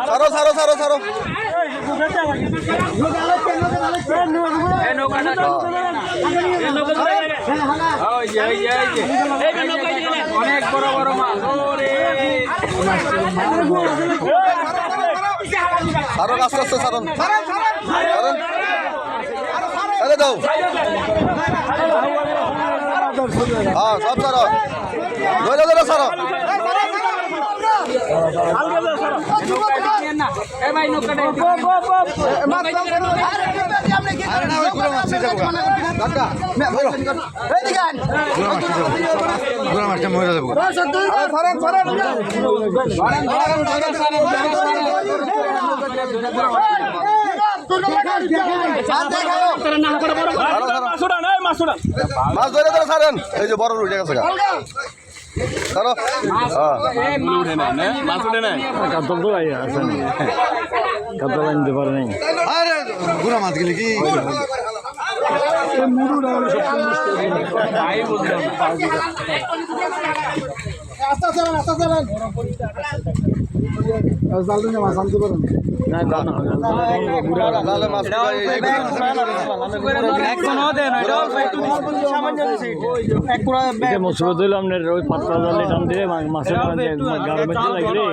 সারো সারো সারো সারো অনেক বড় বড় মাছ সারো আস্তে আস্তে সারন আরে দাও হ্যাঁ সব সারো ধরে ধরে সারো মাছ ধরে ধরে সারেন এই যে বড় উঠে গেছে ধরো উঠে নাই মাছ উঠে নাই কাতল তো আছে কাতল আনতে পারে নাই আরে গুড়া মাছ গেলে কি মুসিবত হইলো আপনার ওই পাতলা জালে টান দিলে মাছের গাড়ি লাগলে